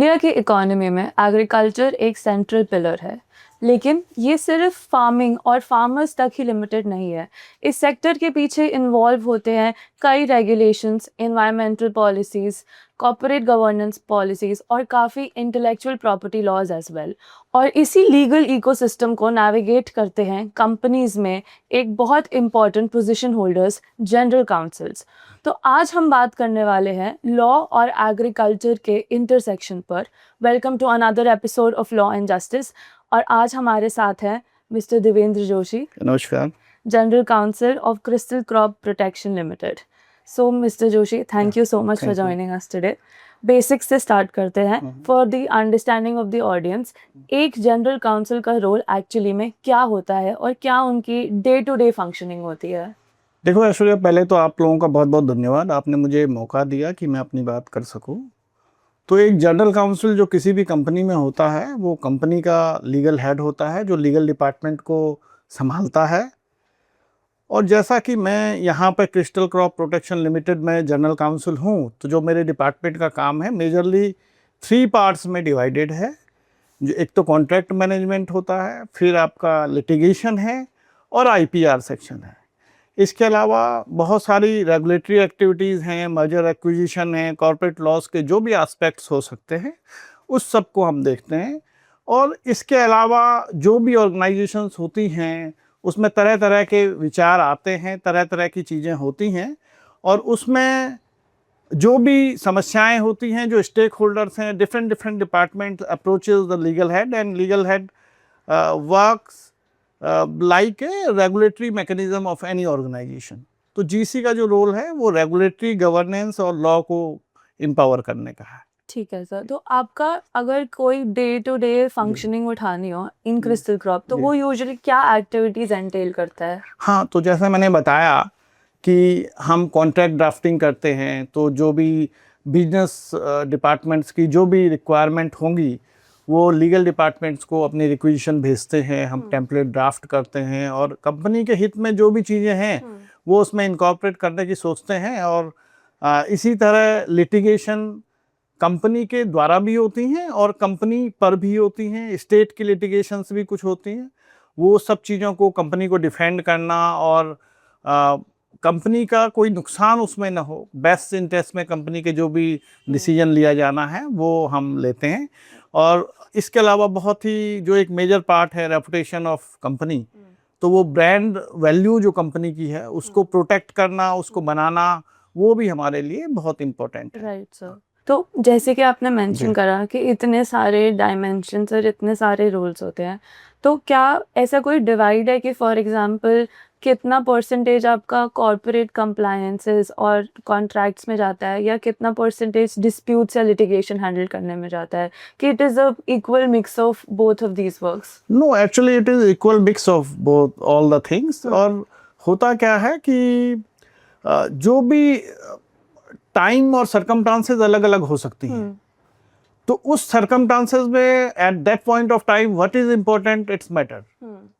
India की economy में agriculture एक सेंट्रल पिलर है, लेकिन ये सिर्फ फार्मिंग और फार्मर्स तक ही लिमिटेड नहीं है। इस सेक्टर के पीछे इन्वॉल्व होते हैं कई regulations, environmental policies, corporate governance policies और काफ़ी intellectual property laws as well. और इसी लीगल इकोसिस्टम को नेविगेट करते हैं कंपनीज़ में एक बहुत important position holders, general councils. तो आज हम बात करने वाले हैं लॉ और एग्रीकल्चर के इंटरसेक्शन पर। Welcome to another episode of law and justice. और आज हमारे साथ हैं मिस्टर देवेंद्र जोशी, नमस्कार। General counsel of Crystal crop protection limited. So mister Joshi, thank you so much for joining us today. Basics से स्टार्ट करते हैं for the understanding of the audience. एक जनरल काउंसिल का रोल एक्चुअली में क्या होता है और क्या उनकी डे टू डे फंक्शनिंग होती है? देखो ऐश्वर्या, पहले तो आप लोगों का बहुत बहुत धन्यवाद, आपने मुझे मौका दिया कि मैं अपनी बात कर सकूं। तो एक जनरल काउंसिल जो किसी भी कंपनी में होता है वो कंपनी का लीगल हेड होता है, जो लीगल डिपार्टमेंट को संभालता है। और जैसा कि मैं यहाँ पर क्रिस्टल क्रॉप प्रोटेक्शन लिमिटेड में जनरल काउंसिल हूँ, तो जो मेरे डिपार्टमेंट का काम है मेजरली 3 पार्ट्स में डिवाइडेड है। जो एक तो कॉन्ट्रैक्ट मैनेजमेंट होता है, फिर आपका लिटिगेशन है और आईपीआर सेक्शन है। इसके अलावा बहुत सारी रेगुलेटरी एक्टिविटीज़ हैं, मर्जर एक्विजिशन है, कॉर्पोरेट लॉस के जो भी एस्पेक्ट्स हो सकते हैं उस सब को हम देखते हैं। और इसके अलावा जो भी ऑर्गेनाइजेशंस होती हैं उसमें तरह तरह के विचार आते हैं, तरह तरह की चीज़ें होती हैं, और उसमें जो भी समस्याएं होती हैं, जो स्टेक होल्डर्स हैं, different different department approaches the legal head, and legal head works like a regulatory mechanism of any organisation. तो जीसी का जो रोल है वो रेगुलेटरी गवर्नेंस और लॉ को एम्पावर करने का है। ठीक है सर। तो आपका अगर कोई डे टू डे फंक्शनिंग उठानी हो इन क्रिस्टल क्रॉप, तो वो यूजुअली क्या एक्टिविटीज एंटेल करता है? हाँ, तो जैसा मैंने बताया कि हम कॉन्ट्रैक्ट ड्राफ्टिंग करते हैं, तो जो भी बिजनेस डिपार्टमेंट्स की जो भी रिक्वायरमेंट होंगी वो लीगल डिपार्टमेंट्स को अपनी रिक्विजिशन भेजते हैं, हम टेम्पलेट ड्राफ्ट करते हैं, और कंपनी के हित में जो भी चीज़ें हैं वो उसमें इनकॉर्पोरेट करने की सोचते हैं। और इसी तरह लिटिगेशन कंपनी के द्वारा भी होती हैं और कंपनी पर भी होती हैं, स्टेट की लिटिगेशंस भी कुछ होती हैं। वो सब चीज़ों को कंपनी को डिफेंड करना और कंपनी का कोई नुकसान उसमें ना हो, बेस्ट इंटरेस्ट में कंपनी के जो भी डिसीजन लिया जाना है वो हम लेते हैं। और इसके अलावा बहुत ही जो एक मेजर पार्ट है रेपुटेशन ऑफ कंपनी, तो वो ब्रांड वैल्यू जो कंपनी की है उसको प्रोटेक्ट करना, उसको बनाना, वो भी हमारे लिए बहुत इम्पोर्टेंट है। Right sir. तो जैसे कि आपने मेंशन करा कि इतने सारे डायमेंशंस और इतने सारे रोल्स होते हैं, तो क्या ऐसा कोई डिवाइड है कि फॉर एग्जांपल कितना परसेंटेज आपका कॉर्पोरेट कंप्लायंसेस और कॉन्ट्रैक्ट्स में जाता है, या कितना परसेंटेज डिस्प्यूट्स या लिटिगेशन हैंडल करने में जाता है, कि it is a equal mix of both of these works? No, actually it is equal mix of both all the things. और होता क्या है कि जो भी टाइम और सर्कमस्टांसेस अलग अलग हो सकती हैं, तो उस सर्कमस्टांसेस में at that point of time what is important, it's matter.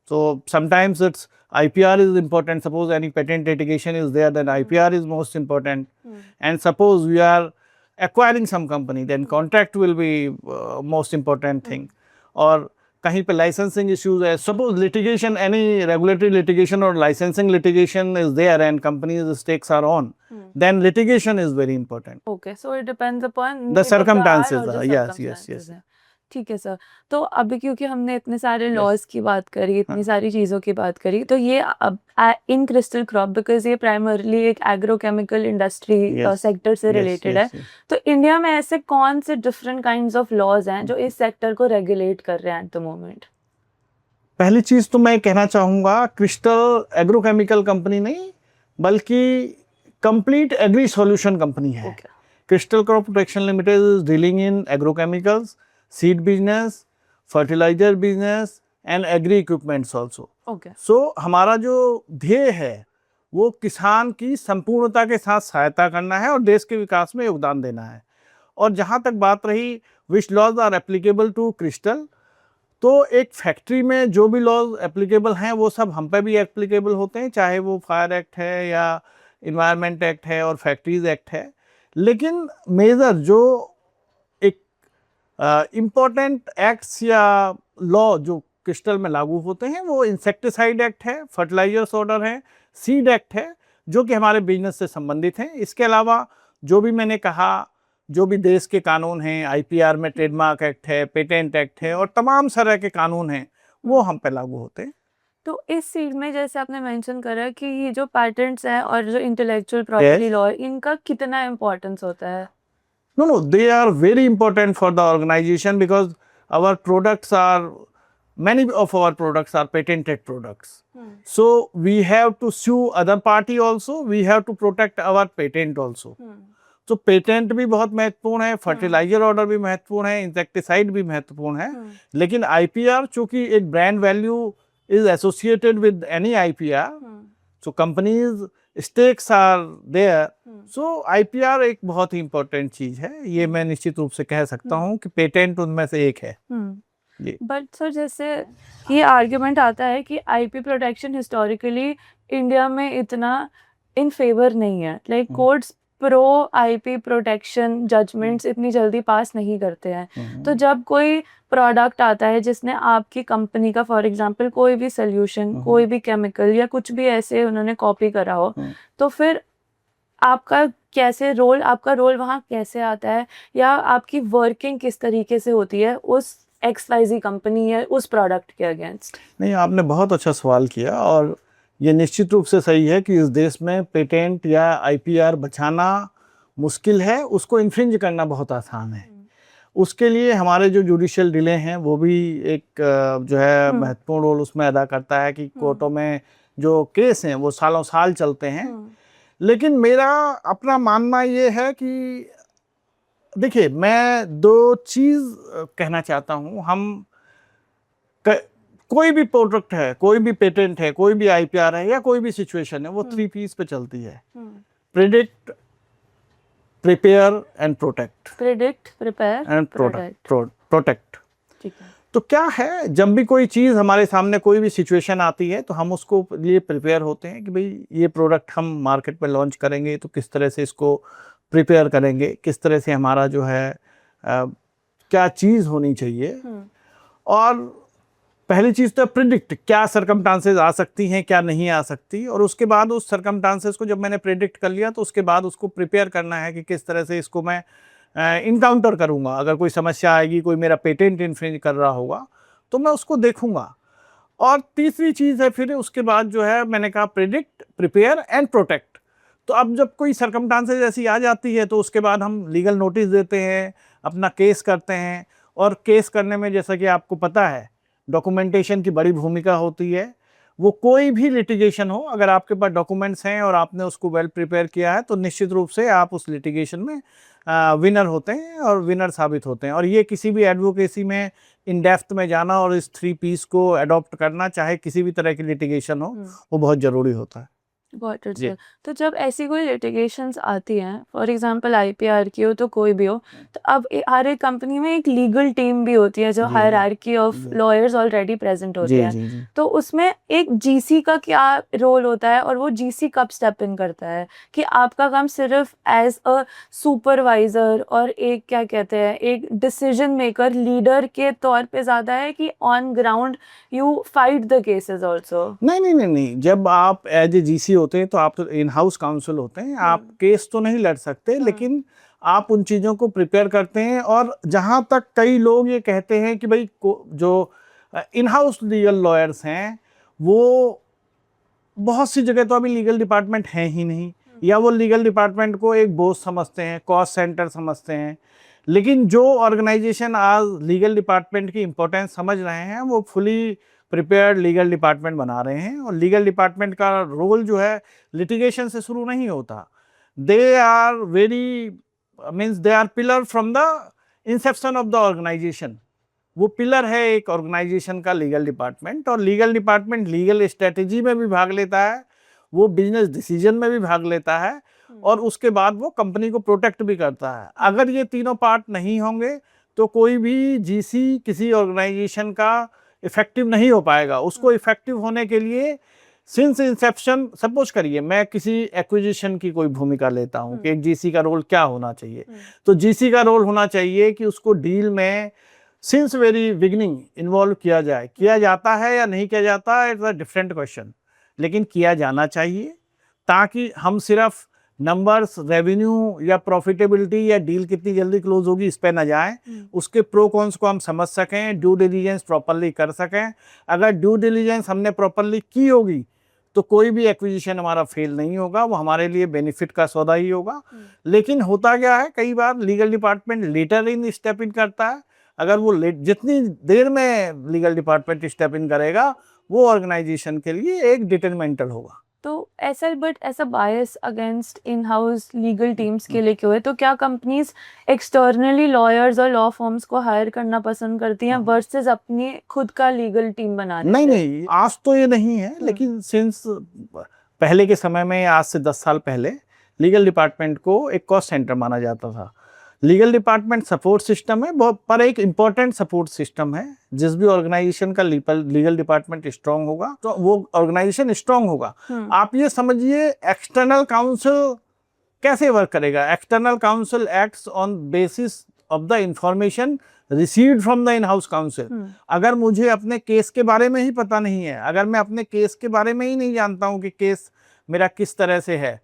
So sometimes it's IPR is important. Suppose any patent litigation is there, then IPR is most important. And suppose we are acquiring some company, then contract will be most important thing. Or कहीं पे licensing issues है, suppose litigation, any regulatory litigation or licensing litigation is there and companies' stakes are on, then litigation is very important. Okay, so it depends upon The circumstances और जो yes, circumstances हैं। ठीक है sir. तो अभी क्योंकि हमने इतने सारे लॉज की बात करी, इतनी सारी चीज़ों की बात करी, तो ये अब इन क्रिस्टल क्रॉप, बिकॉज ये प्राइमरली एक एग्रोकेमिकल इंडस्ट्री सेक्टर से रिलेटेड है, तो इंडिया में ऐसे कौन से डिफरेंट काइंड्स ऑफ लॉज हैं जो इस सेक्टर को रेगुलेट कर रहे हैं एट द मोमेंट? पहली चीज़ तो मैं कहना चाहूँगा, क्रिस्टल एग्रोकेमिकल कंपनी नहीं बल्कि कंप्लीट एग्री सॉल्यूशन कंपनी है। Crystal crop protection limited is dealing in agrochemicals, seed business, fertiliser business and agri equipments also. So हमारा जो ध्येय है वो किसान की संपूर्णता के साथ सहायता करना है और देश के विकास में योगदान देना है। और जहाँ तक बात रही which laws are applicable to Crystal, तो एक फैक्ट्री में जो भी लॉज एप्लीकेबल हैं वो सब हम पे भी एप्लीकेबल होते हैं, चाहे वो फायर एक्ट है या इन्वायरमेंट एक्ट है और फैक्ट्रीज एक्ट है। लेकिन मेजर जो एक इम्पोर्टेंट एक्ट्स या लॉ जो क्रिस्टल में लागू होते हैं वो इंसेक्टिसाइड एक्ट है, फर्टिलाइजर्स ऑर्डर है, सीड एक्ट है, जो कि हमारे बिजनेस से संबंधित हैं। इसके अलावा जो भी मैंने कहा, जो भी देश के कानून हैं, आईपीआर में ट्रेडमार्क एक्ट है, पेटेंट एक्ट है और तमाम तरह के कानून हैं, वो हम पे लागू होते हैं। तो इस फील्ड में जैसे आपने मेंशन करा कि ये जो पैटेंट्स हैं और जो इंटेलेक्चुअल प्रॉपर्टी लॉ है, इनका कितना इम्पोर्टेंस होता है? No, they are very important for the organization because our products are, many of our products are patented products. So we have to sue other party also, we have to protect our patent also. तो patent भी बहुत महत्वपूर्ण है, fertiliser order भी महत्वपूर्ण है, insecticide भी महत्वपूर्ण है, लेकिन आईपीआर चूंकि एक brand value is associated with any IPR, so companies stakes are there, so IPR एक बहुत ही इंपॉर्टेंट चीज है। ये मैं निश्चित रूप से कह सकता हूँ कि पेटेंट उनमें से एक है। बट सर जैसे ये आर्ग्यूमेंट आता है कि आईपी प्रोटेक्शन हिस्टोरिकली इंडिया में इतना इन फेवर नहीं है, like courts pro IP protection judgments इतनी जल्दी पास नहीं करते हैं। तो जब कोई प्रोडक्ट आता है जिसने आपकी कंपनी का फॉर एग्जांपल कोई भी सोल्यूशन, कोई भी केमिकल या कुछ भी ऐसे उन्होंने कॉपी करा हो, तो फिर आपका कैसे रोल, आपका रोल वहाँ कैसे आता है, या आपकी वर्किंग किस तरीके से होती है उस XYZ कंपनी या उस प्रोडक्ट के अगेंस्ट? नहीं, आपने बहुत अच्छा सवाल किया और ये निश्चित रूप से सही है कि इस देश में पेटेंट या आईपीआर बचाना मुश्किल है, उसको इन्फ्रिंज करना बहुत आसान है। उसके लिए हमारे जो जुडिशियल डिले हैं वो भी एक जो है महत्वपूर्ण रोल उसमें अदा करता है कि कोर्टों में जो केस हैं वो सालों साल चलते हैं। लेकिन मेरा अपना मानना ये है कि देखिए, मैं दो चीज़ कहना चाहता हूँ। हम कोई भी प्रोडक्ट है, कोई भी पेटेंट है, कोई भी आईपीआर है या कोई भी सिचुएशन है, वो 3 P's पे चलती है: predict, prepare and protect. Predict, prepare and protect. ठीक है। तो क्या है, जब भी कोई चीज़ हमारे सामने, कोई भी सिचुएशन आती है, तो हम उसको लिए प्रिपेयर होते हैं कि भाई ये प्रोडक्ट हम मार्केट में लॉन्च करेंगे तो किस तरह से इसको प्रिपेयर करेंगे, किस तरह से हमारा जो है क्या चीज़ होनी चाहिए। और पहली चीज़ तो प्रिडिक्ट, क्या सरकमस्टांसेस आ सकती हैं, क्या नहीं आ सकती, और उसके बाद उस सरकमस्टांसेस को जब मैंने प्रिडिक्ट कर लिया तो उसके बाद उसको प्रिपेयर करना है कि किस तरह से इसको मैं इनकाउंटर करूँगा। अगर कोई समस्या आएगी, कोई मेरा पेटेंट इन्फ्रिंज कर रहा होगा, तो मैं उसको देखूँगा। और तीसरी चीज़ है फिर उसके बाद जो है, मैंने कहा प्रिडिक्ट, प्रिपेयर एंड प्रोटेक्ट। तो अब जब कोई सरकमस्टांसेस ऐसी आ जाती है तो उसके बाद हम लीगल नोटिस देते हैं, अपना केस करते हैं। और केस करने में जैसा कि आपको पता है, डॉक्यूमेंटेशन की बड़ी भूमिका होती है। वो कोई भी लिटिगेशन हो, अगर आपके पास डॉक्यूमेंट्स हैं और आपने उसको वेल प्रिपेयर किया है तो निश्चित रूप से आप उस लिटिगेशन में विनर होते हैं और विनर साबित होते हैं। और ये किसी भी एडवोकेसी में इन डेप्थ में जाना और इस 3 P's को अडॉप्ट करना, चाहे किसी भी तरह की लिटिगेशन हो, वो बहुत ज़रूरी होता है। Got it sir. तो जब ऐसी कोई लिटिगेशंस आती हैं, फॉर एग्जांपल आईपीआर की हो तो कोई भी हो, तो अब हर एक कंपनी में एक लीगल टीम भी होती है जो hierarchy of lawyers already present होते हैं। तो उसमें एक जीसी का क्या रोल होता है और वो जीसी कब स्टेप इन करता है कि आपका काम सिर्फ एज अ सुपरवाइजर और एक क्या कहते हैं, एक डिसीजन मेकर, लीडर के तौर पे ज़्यादा है कि on ground you fight the cases also? नहीं, जब आप एज ए जीसी होते हैं तो आप तो इन हाउस काउंसिल होते हैं, आप केस तो नहीं लड़ सकते, लेकिन आप उन चीज़ों को प्रिपेयर करते हैं। और जहाँ तक कई लोग ये कहते हैं कि भाई जो इन हाउस लीगल लॉयर्स हैं, वो बहुत सी जगह तो अभी लीगल डिपार्टमेंट है ही नहीं, या वो लीगल डिपार्टमेंट को एक बोझ समझते हैं, कॉस्ट सेंटर समझते हैं। लेकिन जो ऑर्गेनाइजेशन आज लीगल डिपार्टमेंट की इम्पोर्टेंस समझ रहे हैं, वो फुली प्रिपेयर्ड लीगल डिपार्टमेंट बना रहे हैं। और लीगल डिपार्टमेंट का रोल जो है लिटिगेशन से शुरू नहीं होता। They are they are pillar from the inception of the organisation. वो पिलर है एक ऑर्गेनाइजेशन का, लीगल डिपार्टमेंट। और लीगल डिपार्टमेंट लीगल स्ट्रेटेजी में भी भाग लेता है, वो बिजनेस डिसीजन में भी भाग लेता है, और उसके बाद वो कंपनी को प्रोटेक्ट भी करता है। अगर ये तीनों पार्ट नहीं होंगे तो कोई भी जीसी किसी ऑर्गेनाइजेशन का इफेक्टिव नहीं हो पाएगा। उसको इफेक्टिव होने के लिए सिंस इंसेप्शन, सपोज करिए मैं किसी एक्विजिशन की कोई भूमिका लेता हूँ कि एक जीसी का रोल क्या होना चाहिए, तो जीसी का रोल होना चाहिए कि उसको डील में सिंस वेरी बिगिनिंग इन्वॉल्व किया जाए। किया जाता है या नहीं किया जाता, इट्स अ डिफरेंट क्वेश्चन, लेकिन किया जाना चाहिए ताकि हम सिर्फ नंबर्स, रेवेन्यू या प्रॉफिटेबिलिटी या डील कितनी जल्दी क्लोज होगी इस पे ना जाए, उसके प्रो कॉन्स को हम समझ सकें, ड्यू डिलीजेंस प्रॉपरली कर सकें। अगर ड्यू डिलीजेंस हमने प्रॉपरली की होगी तो कोई भी एक्विजिशन हमारा फेल नहीं होगा, वो हमारे लिए बेनिफिट का सौदा ही होगा। लेकिन होता क्या है, कई बार legal department later in step in करता है। अगर वो जितनी देर में लीगल डिपार्टमेंट स्टेप इन करेगा वो ऑर्गेनाइजेशन के लिए एक डिटरमिनेंटल होगा। तो ऐसा बायस against in house legal teams के लिए क्यों है? तो क्या कंपनीज एक्सटर्नली लॉयर्स और लॉ फर्म्स को हायर करना पसंद करती हैं वर्सेस अपनी खुद का लीगल टीम बनाने? नहीं, आज तो ये नहीं है, लेकिन सिंस पहले के समय में, आज से 10 साल पहले, लीगल डिपार्टमेंट को एक कॉस्ट सेंटर माना जाता था। लीगल डिपार्टमेंट सपोर्ट सिस्टम है, पर एक इम्पॉर्टेंट सपोर्ट सिस्टम है। जिस भी ऑर्गेनाइजेशन का लीगल डिपार्टमेंट स्ट्रांग होगा तो वो ऑर्गेनाइजेशन स्ट्रांग होगा। आप ये समझिए, एक्सटर्नल काउंसिल कैसे वर्क करेगा? External council acts on basis of the information received from the in house council. अगर मुझे अपने केस के बारे में ही पता नहीं है, अगर मैं अपने केस के बारे में ही नहीं जानता हूं कि केस मेरा किस तरह से है,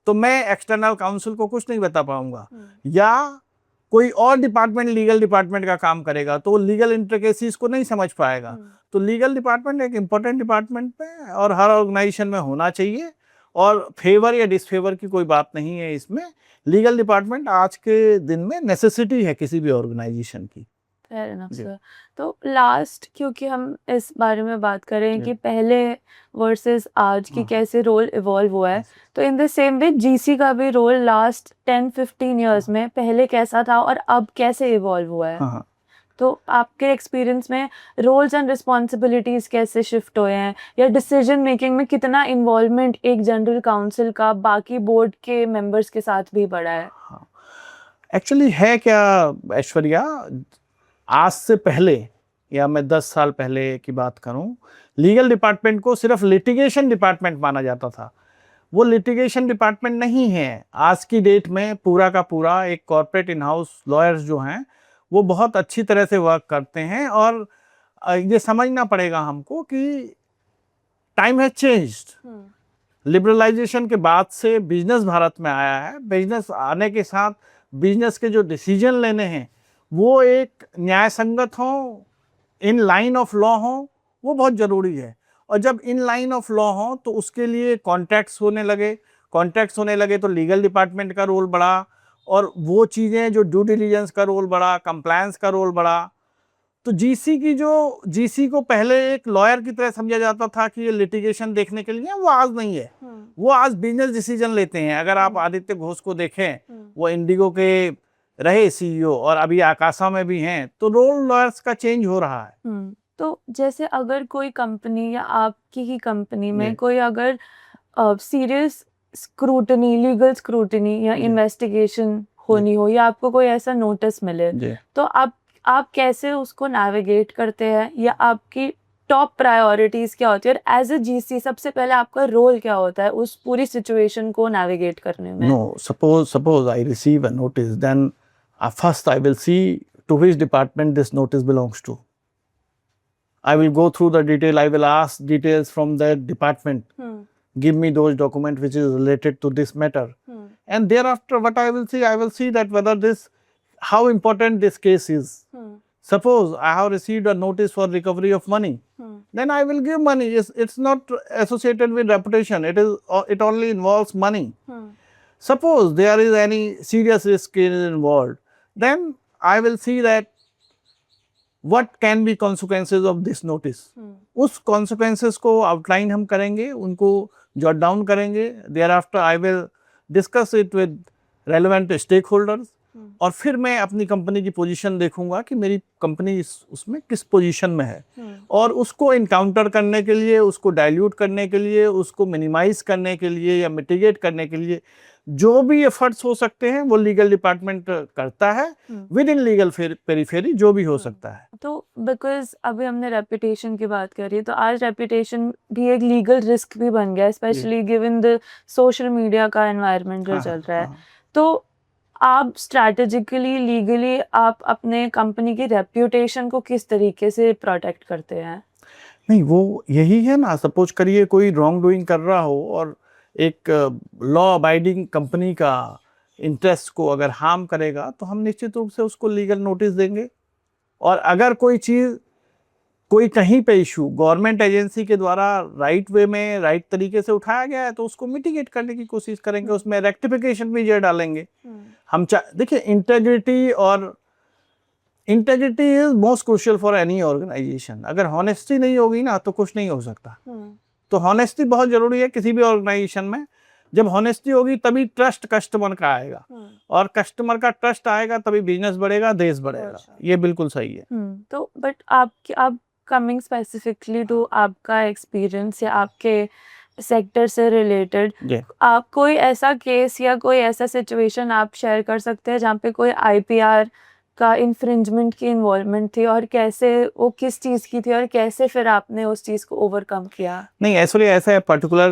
तो मैं एक्सटर्नल काउंसिल को कुछ नहीं बता पाऊंगा। या कोई और डिपार्टमेंट लीगल डिपार्टमेंट का काम करेगा तो वो लीगल इंट्रिकेसीज को नहीं समझ पाएगा। तो लीगल डिपार्टमेंट एक इम्पोर्टेंट डिपार्टमेंट है और हर ऑर्गेनाइजेशन में होना चाहिए, और फेवर या डिसफेवर की कोई बात नहीं है इसमें। लीगल डिपार्टमेंट आज के दिन में नेसेसिटी है किसी भी ऑर्गेनाइजेशन की। Fair enough sir. तो लास्ट, क्योंकि हम इस बारे में बात करें कि पहले वर्सेस आज की कैसे रोल इवॉल्व हुआ है, तो इन द सेम वे जीसी का भी रोल लास्ट 10-15 इयर्स में पहले कैसा था और अब कैसे इवॉल्व हुआ है? तो आपके एक्सपीरियंस में रोल्स एंड रिस्पॉन्सिबिलिटीज कैसे शिफ्ट हुए हैं, या डिसीजन मेकिंग में कितना इन्वॉल्वमेंट एक जनरल काउंसिल का बाकी बोर्ड के मेंबर्स के साथ भी बढ़ा है? एक्चुअली है क्या ऐश्वर्या, आज से पहले, या मैं 10 साल पहले की बात करूं, लीगल डिपार्टमेंट को सिर्फ लिटिगेशन डिपार्टमेंट माना जाता था। वो लिटिगेशन डिपार्टमेंट नहीं है। आज की डेट में पूरा का पूरा एक कॉर्पोरेट इन हाउस लॉयर्स जो हैं वो बहुत अच्छी तरह से वर्क करते हैं। और ये समझना पड़ेगा हमको कि टाइम हैज चेंज्ड। लिबरलाइजेशन के बाद से बिजनेस भारत में आया है। बिजनेस आने के साथ बिजनेस के जो डिसीजन लेने हैं वो एक न्याय संगत हो, इन लाइन ऑफ लॉ हो, वो बहुत ज़रूरी है। और जब इन लाइन ऑफ लॉ हो तो उसके लिए कॉन्ट्रैक्ट्स होने लगे तो लीगल डिपार्टमेंट का रोल बढ़ा, और वो चीज़ें जो ड्यू डिलीजेंस का रोल बढ़ा, कंप्लायंस का रोल बढ़ा। तो जीसी को पहले एक लॉयर की तरह समझा जाता था कि ये लिटिगेशन देखने के लिए, वो आज नहीं है। वो आज बिजनेस डिसीजन लेते हैं। अगर आप आदित्य घोष को देखें, वो इंडिगो के रहे सीईओ और अभी आकाशा में भी हैं, तो रोल लॉयर्स का चेंज हो रहा है। तो जैसे अगर कोई कंपनी या आपकी ही कंपनी में कोई अगर सीरियस स्क्रूटनी, लीगल स्क्रूटनी या इन्वेस्टिगेशन होनी हो, या आपको कोई ऐसा नोटिस मिले, तो आप कैसे उसको नेविगेट करते हैं, या आपकी टॉप प्रायोरिटीज क्या होती है, और एज अ जीसी सबसे पहले आपका रोल क्या होता है उस पूरी सिचुएशन को नेविगेट करने में? No, suppose I receive a notice, then first I will see to which department this notice belongs to. I will go through the detail. I will ask details from that department. Give me those documents which is related to this matter. And thereafter, what I will see that whether how important this case is. Suppose I have received a notice for recovery of money, then I will give money. It's not associated with reputation. It only involves money. Suppose there is any serious risk involved, then I will see that what can be consequences of this notice. उस consequences को outline हम करेंगे, उनको jot down करेंगे. Thereafter I will discuss it with relevant stakeholders. और फिर मैं अपनी कंपनी की पोजीशन देखूंगा कि मेरी कंपनी उसमें किस पोजीशन में है, और उसको इनकाउंटर करने के लिए, उसको डाइल्यूट करने के लिए, उसको मिनिमाइज करने के लिए या मिटिगेट करने के लिए जो भी एफर्ट्स हो सकते हैं वो लीगल डिपार्टमेंट करता है विद इन लीगल पेरिफेरी, जो भी हो सकता है। तो बिकॉज अभी हमने रेपुटेशन की बात करी, तो आज रेपुटेशन भी एक लीगल रिस्क भी बन गया, specially given the social media का एनवायरनमेंट जो चल रहा है। तो आप स्ट्रैटेजिकली, लीगली आप अपने कंपनी की रेपुटेशन को किस तरीके से प्रोटेक्ट करते हैं? नहीं, वो यही है ना, सपोज करिए कोई रॉन्ग डूइंग कर रहा हो और एक लॉ अबाइडिंग कंपनी का इंटरेस्ट को अगर हार्म करेगा तो हम निश्चित रूप से उसको लीगल नोटिस देंगे। और अगर कोई चीज़, कोई कहीं पे इशू गवर्नमेंट एजेंसी के द्वारा राइट वे में, राइट तरीके से उठाया गया है तो उसको मिटिगेट करने की कोशिश करेंगे, उसमें रेक्टिफिकेशन भी जरूर डालेंगे। हम देखिए, integrity is most crucial for any organisation. अगर हॉनेस्टी नहीं होगी ना तो कुछ नहीं हो सकता। तो हॉनेस्टी बहुत जरूरी है किसी भी ऑर्गेनाइजेशन में। जब हॉनेस्टी होगी तभी ट्रस्ट कस्टमर का आएगा, और कस्टमर का ट्रस्ट आएगा तभी बिजनेस बढ़ेगा, देश बढ़ेगा। ये बिल्कुल सही है। तो बट आप कमिंग स्पेसिफिकली टू आपका एक्सपीरियंस या आपके सेक्टर से रिलेटेड, आप कोई ऐसा केस या कोई ऐसा सिचुएशन आप शेयर कर सकते हैं जहाँ पे कोई आईपीआर का इन्फ्रिंजमेंट की इन्वॉल्वमेंट थी, और कैसे वो किस चीज़ की थी और कैसे फिर आपने उस चीज़ को ओवरकम किया? नहीं, एक्चुअली ऐसा है, पर्टिकुलर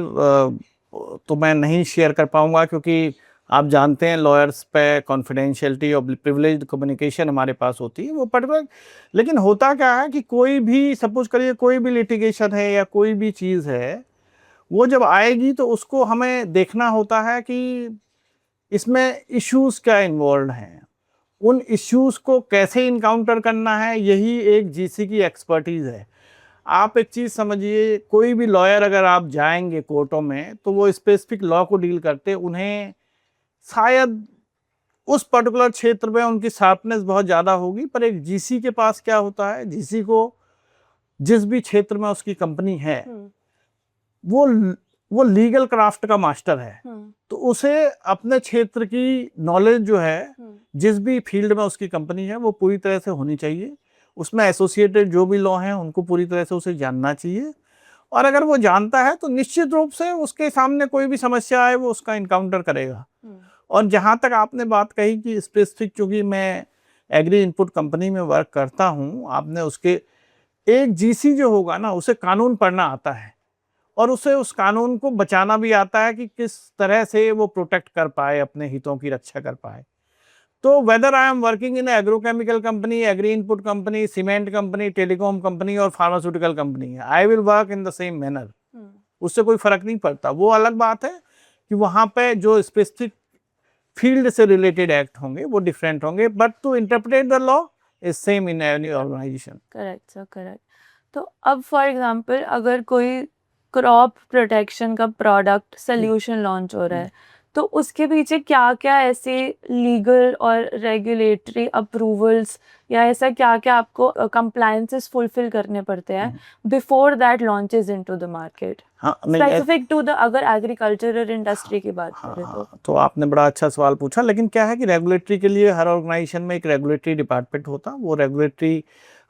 तो मैं नहीं शेयर कर पाऊंगा, क्योंकि आप जानते हैं लॉयर्स पे कॉन्फिडेंशियलिटी और प्रिविलेज्ड कम्युनिकेशन हमारे पास होती है, वो पर्टिकुलर। लेकिन होता क्या है कि कोई भी, सपोज करिए कोई भी लिटिगेशन है या कोई भी चीज़ है, वो जब आएगी तो उसको हमें देखना होता है कि इसमें इश्यूज क्या इन्वॉल्व हैं, उन इश्यूज को कैसे इनकाउंटर करना है, यही एक जीसी की एक्सपर्टीज है। आप एक चीज़ समझिए, कोई भी लॉयर अगर आप जाएंगे कोर्टों में तो वो स्पेसिफिक लॉ को डील करते, उन्हें शायद उस पर्टिकुलर क्षेत्र में उनकी शार्पनेस बहुत ज़्यादा होगी। पर एक जीसी के पास क्या होता है, जीसी को जिस भी क्षेत्र में उसकी कंपनी है वो लीगल क्राफ्ट का मास्टर है, तो उसे अपने क्षेत्र की नॉलेज जो है, जिस भी फील्ड में उसकी कंपनी है, वो पूरी तरह से होनी चाहिए। उसमें एसोसिएटेड जो भी लॉ हैं उनको पूरी तरह से उसे जानना चाहिए, और अगर वो जानता है तो निश्चित रूप से उसके सामने कोई भी समस्या आए वो उसका इनकाउंटर करेगा। और जहाँ तक आपने बात कही कि स्पेसिफिक, चूंकि मैं एग्री इनपुट कंपनी में वर्क करता हूँ, आपने उसके एक जीसी जो होगा ना, उसे कानून पढ़ना आता है और उसे उस कानून को बचाना भी आता है कि किस तरह से वो प्रोटेक्ट कर पाए, अपने हितों की रक्षा कर पाए। तो whether I am working in agrochemical company, agri input company, cement company, telecom company और pharmaceutical company, I will work in the same manner. उससे कोई फर्क नहीं पड़ता। वो अलग बात है कि वहाँ पे जो स्पेसिफिक फील्ड से रिलेटेड एक्ट होंगे वो डिफरेंट होंगे, but to interpret the law is same in any organisation. Correct sir, correct. तो अब फॉर एग्जांपल अगर कोई क्रॉप प्रोटेक्शन का प्रोडक्ट सोल्यूशन लॉन्च हो रहा है, तो उसके पीछे क्या क्या ऐसे लीगल और रेगुलेटरी अप्रूवल्स या ऐसा क्या क्या आपको कंप्लायंसेस फुलफिल करने पड़ते हैं before that launches into the market, specific to the, अगर एग्रीकल्चरल इंडस्ट्री की बात करें तो आपने बड़ा अच्छा सवाल पूछा। लेकिन क्या है कि रेगुलेटरी के लिए हर ऑर्गेनाइजेशन में एक रेगुलेटरी डिपार्टमेंट होता है, वो रेगुलेटरी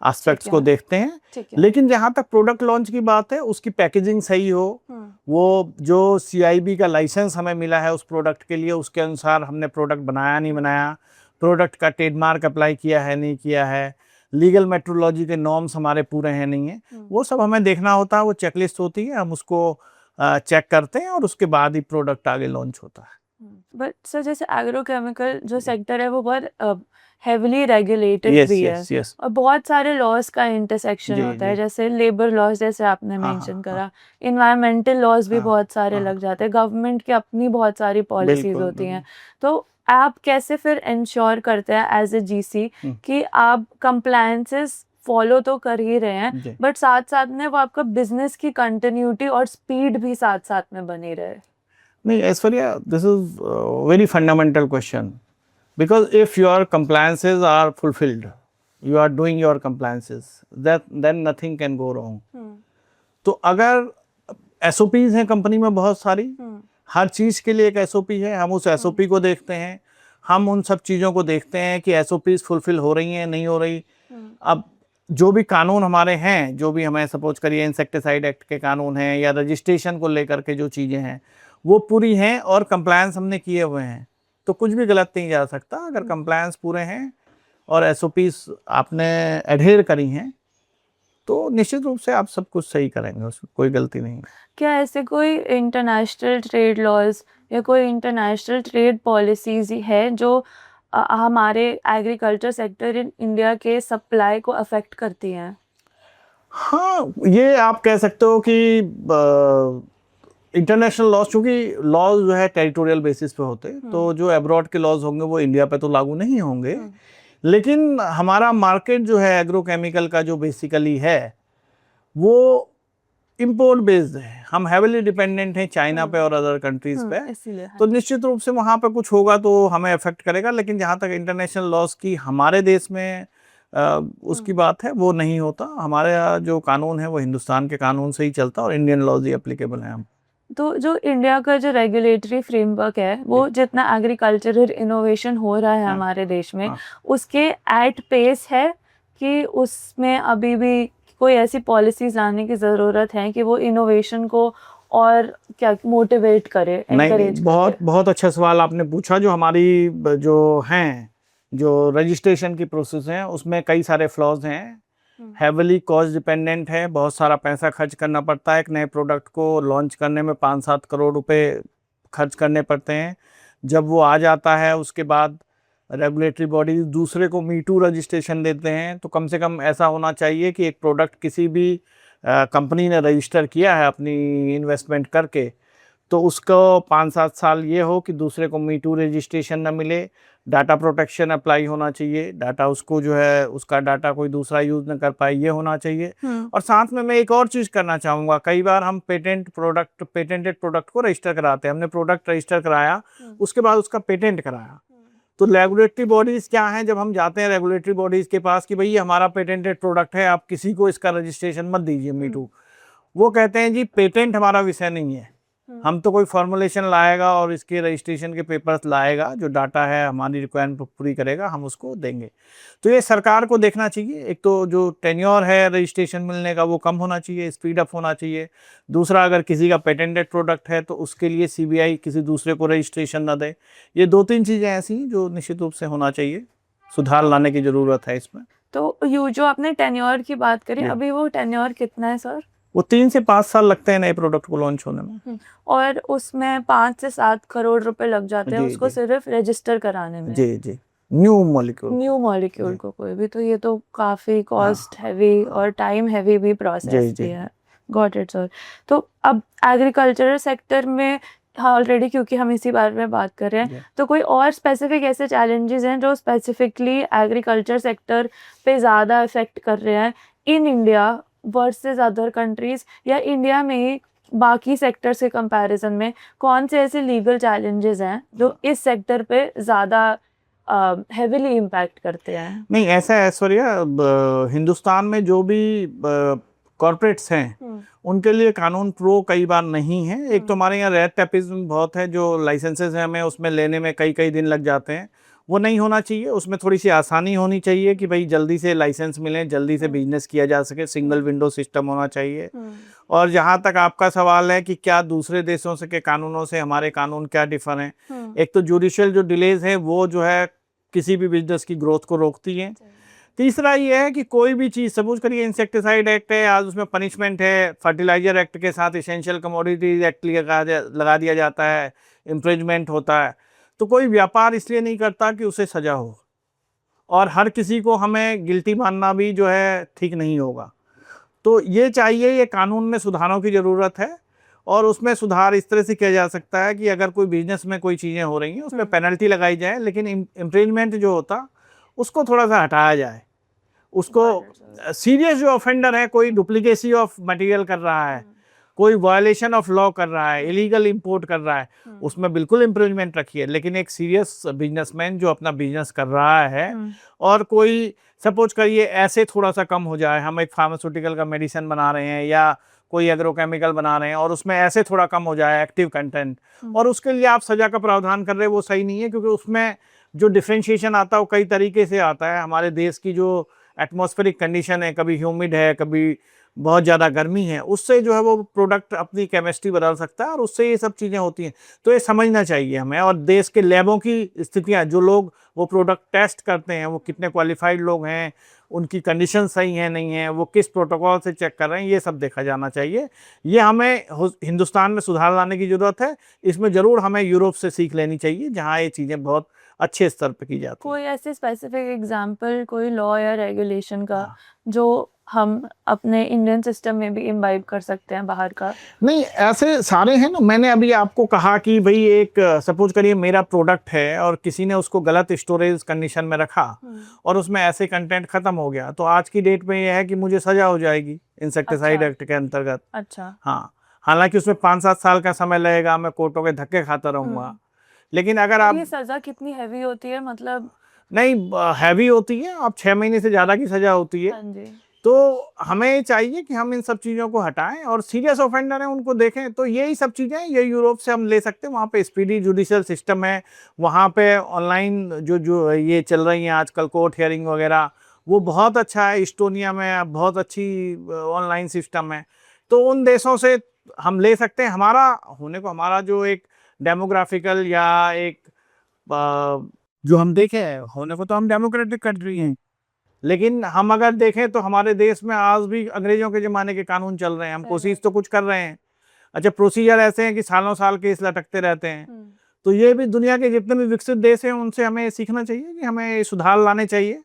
एस्पेक्ट्स को देखते हैं। लेकिन जहां तक प्रोडक्ट लॉन्च की बात है, उसकी पैकेजिंग सही हो, वो जो CIB का लाइसेंस हमें मिला है उस प्रोडक्ट के लिए, उसके अनुसार हमने प्रोडक्ट बनाया नहीं बनाया, प्रोडक्ट का ट्रेडमार्क अप्लाई किया है नहीं किया है, लीगल मेट्रोलॉजी के नॉर्म्स हमारे पूरे हैं नहीं है, वो सब हमें देखना होता है। वो चेकलिस्ट होती है, हम उसको चेक करते हैं और उसके बाद ही प्रोडक्ट आगे लॉन्च होता है। बट सर जैसे एग्रोकेमिकल जो सेक्टर है वो बहुत हेविली रेगुलेटेड भी है, और बहुत सारे लॉज का इंटरसेक्शन होता है, जैसे लेबर लॉज जैसे आपने मेंशन करा, इन्वायरमेंटल लॉज भी बहुत सारे लग जाते हैं, गवर्नमेंट की अपनी बहुत सारी पॉलिसीज होती हैं। तो आप कैसे फिर इंश्योर करते हैं एज ए जीसी कि आप कंप्लायंसेस फॉलो तो कर ही रहे हैं, बट साथ साथ में वो आपका बिजनेस की कंटिन्यूटी और स्पीड भी साथ साथ में बनी रहे? नहीं, Aishwarya, this is very fundamental question, because if your compliances are fulfilled, you are doing your compliances, then nothing can go wrong. तो अगर SOPs हैं कंपनी में बहुत सारी, हर चीज के लिए एक SOP है, हम उस SOP को देखते हैं, हम उन सब चीज़ों को देखते हैं कि एसओपीज फुलफिल हो रही हैं नहीं हो रही। अब जो भी कानून हमारे हैं, जो भी हमें सपोज करिए इंसेक्टिसाइड एक्ट के कानून हैं या रजिस्ट्रेशन को लेकर के जो चीज़ें हैं वो पूरी हैं और कंप्लायंस हमने किए हुए हैं, तो कुछ भी गलत नहीं जा सकता। अगर कंप्लायंस पूरे हैं और एसओपीज आपने एडहेर करी हैं तो निश्चित रूप से आप सब कुछ सही करेंगे, उसमें कोई गलती नहीं है। क्या ऐसे कोई इंटरनेशनल ट्रेड लॉज या कोई इंटरनेशनल ट्रेड पॉलिसीज है जो हमारे एग्रीकल्चर सेक्टर इन इंडिया के सप्लाई को अफेक्ट करती हैं? हाँ, ये आप कह सकते हो कि इंटरनेशनल लॉज, चूंकि लॉज जो है टेरिटोरियल बेसिस पे होते हैं, तो जो अब्रॉड के लॉज होंगे वो इंडिया पे तो लागू नहीं होंगे। लेकिन हमारा मार्केट जो है एग्रोकेमिकल का जो बेसिकली है वो इंपोर्ट बेस्ड है। हम हैवीली डिपेंडेंट हैं चाइना पे और अदर कंट्रीज पे, इसीलिए तो निश्चित रूप से वहाँ पे कुछ होगा तो हमें अफेक्ट करेगा। लेकिन जहाँ तक इंटरनेशनल लॉज की हमारे देश में उसकी बात है, वो नहीं होता। हमारे यहाँ जो कानून है वो हिंदुस्तान के कानून से ही चलता और इंडियन लॉज ही एप्लीकेबल है। हम तो जो इंडिया का जो रेगुलेटरी फ्रेमवर्क है वो जितना एग्रीकल्चरल इनोवेशन हो रहा है हमारे देश में, उसके एट पेस है कि उसमें अभी भी कोई ऐसी पॉलिसीज लाने की ज़रूरत है कि वो इनोवेशन को और क्या मोटिवेट करे, एनकरेज करे? बहुत अच्छा सवाल आपने पूछा। जो हमारी जो हैं जो रजिस्ट्रेशन की प्रोसेस है उसमें कई सारे फ्लॉज हैं, हैविली कॉस्ट डिपेंडेंट है, बहुत सारा पैसा खर्च करना पड़ता है। एक नए प्रोडक्ट को लॉन्च करने में 5-7 करोड़ रुपए खर्च करने पड़ते हैं। जब वो आ जाता है उसके बाद रेगुलेटरी बॉडीज दूसरे को मीटू रजिस्ट्रेशन देते हैं। तो कम से कम ऐसा होना चाहिए कि एक प्रोडक्ट किसी भी कंपनी ने रजिस्टर किया है अपनी इन्वेस्टमेंट करके, तो उसको 5-7 साल ये हो कि दूसरे को मीटू रजिस्ट्रेशन ना मिले। डाटा प्रोटेक्शन अप्लाई होना चाहिए, डाटा उसको जो है उसका डाटा कोई दूसरा यूज़ ना कर पाए, ये होना चाहिए। और साथ में मैं एक और चीज़ करना चाहूँगा, कई बार हम पेटेंटेड प्रोडक्ट को रजिस्टर कराते हैं। हमने प्रोडक्ट रजिस्टर कराया, उसके बाद उसका पेटेंट कराया, तो रेगुलेटरी बॉडीज़ क्या हैं, जब हम जाते हैं रेगुलेटरी बॉडीज़ के पास कि भाई ये हमारा पेटेंटेड प्रोडक्ट है, आप किसी को इसका रजिस्ट्रेशन मत दीजिए मीटू, वो कहते हैं जी पेटेंट हमारा विषय नहीं है, हम तो कोई फॉर्मुलेशन लाएगा और इसके रजिस्ट्रेशन के पेपर्स लाएगा, जो डाटा है हमारी रिक्वायरमेंट पूरी करेगा, हम उसको देंगे। तो ये सरकार को देखना चाहिए। एक तो जो टेन्योर है रजिस्ट्रेशन मिलने का वो कम होना चाहिए, स्पीड अप होना चाहिए। दूसरा, अगर किसी का पेटेंटेड प्रोडक्ट है तो उसके लिए सीबीआई किसी दूसरे को रजिस्ट्रेशन ना दे। ये 2-3 चीज़ें ऐसी जो निश्चित रूप से होना चाहिए, सुधार लाने की ज़रूरत है इसमें। तो यू जो आपने टेन्योर की बात करी, अभी वो टेन्योर कितना है सर? वो 3 से 5 साल लगते हैं नए प्रोडक्ट को लॉन्च होने में। और उसमें 5 से 7 करोड़ रुपए लग जाते हैं उसको सिर्फ रजिस्टर कराने में। जी न्यू मॉलिक्यूल को कोई भी, तो ये तो काफी कॉस्ट हैवी और टाइम हैवी भी प्रोसेस भी है। Got it sir. तो अब एग्रीकल्चरल सेक्टर में ऑलरेडी, क्योंकि हम इसी बारे में बात कर रहे हैं, तो कोई और स्पेसिफिक ऐसे चैलेंजेस हैं जो स्पेसिफिकली एग्रीकल्चर सेक्टर पे ज़्यादा इफेक्ट कर रहे हैं in India versus other countries, या इंडिया में ही बाकी सेक्टर्स के कंपैरिजन में कौन से ऐसे लीगल चैलेंजेस हैं जो इस सेक्टर पे ज़्यादा हेविली इम्पैक्ट करते हैं? नहीं, ऐसा है ऐश्वर्या, हिंदुस्तान में जो भी कॉर्पोरेट्स हैं उनके लिए कानून प्रो कई बार नहीं है। एक तो हमारे यहाँ रेट टेपिज्म बहुत है, जो लाइसेंसेस हैं हमें उसमें लेने में कई दिन लग जाते हैं, वो नहीं होना चाहिए। उसमें थोड़ी सी आसानी होनी चाहिए कि भाई जल्दी से लाइसेंस मिले, जल्दी से बिजनेस किया जा सके, सिंगल विंडो सिस्टम होना चाहिए। और जहाँ तक आपका सवाल है कि क्या दूसरे देशों से के कानूनों से हमारे कानून क्या डिफर हैं, एक तो जुडिशियल जो डिलेज है वो जो है किसी भी बिजनेस की ग्रोथ को रोकती है। तीसरा ये है कि कोई भी चीज़, सपोज करिए इंसेक्टिसाइड एक्ट है, आज उसमें पनिशमेंट है, फर्टिलाइजर एक्ट के साथ एसेंशियल कमोडिटीज एक्ट लगा दिया जाता है, इम्प्रिजमेंट होता है। तो कोई व्यापार इसलिए नहीं करता कि उसे सजा हो, और हर किसी को हमें गिल्टी मानना भी जो है ठीक नहीं होगा। तो ये चाहिए, ये कानून में सुधारों की ज़रूरत है, और उसमें सुधार इस तरह से किया जा सकता है कि अगर कोई बिजनेस में कोई चीज़ें हो रही हैं उसमें पेनल्टी लगाई जाए, लेकिन इम्प्रिजमेंट जो होता उसको थोड़ा सा हटाया जाए। उसको सीरियस जो ऑफेंडर है, कोई डुप्लीकेसी ऑफ मटेरियल कर रहा है कोई वायलेशन ऑफ लॉ कर रहा है, इलीगल इंपोर्ट कर रहा है, उसमें बिल्कुल इम्प्रूवमेंट रखिए। लेकिन एक सीरियस बिजनेसमैन जो अपना बिजनेस कर रहा है और कोई सपोज करिए ऐसे थोड़ा सा कम हो जाए, हम एक फार्मास्यूटिकल का मेडिसिन बना रहे हैं या कोई एग्रोकेमिकल बना रहे हैं और उसमें ऐसे थोड़ा कम हो जाए एक्टिव कंटेंट, और उसके लिए आप सजा का प्रावधान कर रहे हैं, वो सही नहीं है। क्योंकि उसमें जो डिफ्रेंशिएशन आता है वो कई तरीके से आता है। हमारे देश की जो एटमॉस्फेरिक कंडीशन है, कभी ह्यूमिड है, कभी बहुत ज़्यादा गर्मी है, उससे जो है वो प्रोडक्ट अपनी केमिस्ट्री बदल सकता है और उससे ये सब चीज़ें होती हैं। तो ये समझना चाहिए हमें। और देश के लैबों की स्थितियाँ, जो लोग वो प्रोडक्ट टेस्ट करते हैं वो कितने क्वालिफाइड लोग हैं, उनकी कंडीशन सही है नहीं है, वो किस प्रोटोकॉल से चेक कर रहे हैं, ये सब देखा जाना चाहिए। ये हमें हिंदुस्तान में सुधार लाने की ज़रूरत है। इसमें ज़रूर हमें यूरोप से सीख लेनी चाहिए, जहाँ ये चीज़ें बहुत अच्छे स्तर पर की जाती हैं। कोई ऐसे स्पेसिफिक एग्जांपल, कोई लॉ या रेगुलेशन का जो हम अपने इंडियन सिस्टम में भी इम्बाइब कर सकते हैं बाहर का? नहीं, ऐसे सारे हैं ना। मैंने अभी आपको कहा कि भाई एक सपोज करिए मेरा प्रोडक्ट है और किसी ने उसको गलत स्टोरेज कंडीशन में रखा और उसमें ऐसे कंटेंट खत्म हो गया, तो आज की डेट में यह है कि मुझे सजा हो जाएगी इंसेक्टिसाइड एक्ट के अंतर्गत। अच्छा। हाँ, हालांकि उसमें 5-7 साल का समय लगेगा, मैं कोर्टों के धक्के खाता रहूंगा। लेकिन अगर आप, ये सजा कितनी हैवी होती है, मतलब? नहीं, हैवी होती है। आप 6 महीने से ज्यादा की सजा होती है। हाँ जी। तो हमें चाहिए कि हम इन सब चीज़ों को हटाएं और सीरियस ऑफेंडर हैं उनको देखें। तो यही सब चीज़ें ये यूरोप से हम ले सकते हैं। वहाँ पे स्पीडी जुडिशियल सिस्टम है, वहाँ पे ऑनलाइन जो ये चल रही हैं आजकल कोर्ट हियरिंग वगैरह, वो बहुत अच्छा है। इस्टोनिया में बहुत अच्छी ऑनलाइन सिस्टम है। तो उन देशों से हम ले सकते हैं। हमारा होने को, हमारा जो एक डेमोग्राफिकल या एक जो हम देखें होने को, तो हम डेमोक्रेटिक कंट्री हैं। लेकिन हम अगर देखें तो हमारे देश में आज भी अंग्रेजों के ज़माने के कानून चल रहे हैं। हम कोशिश तो कुछ कर रहे हैं। अच्छा, प्रोसीजर ऐसे हैं कि सालों साल केस लटकते रहते हैं। तो ये भी दुनिया के जितने भी विकसित देश हैं उनसे हमें सीखना चाहिए कि हमें सुधार लाने चाहिए।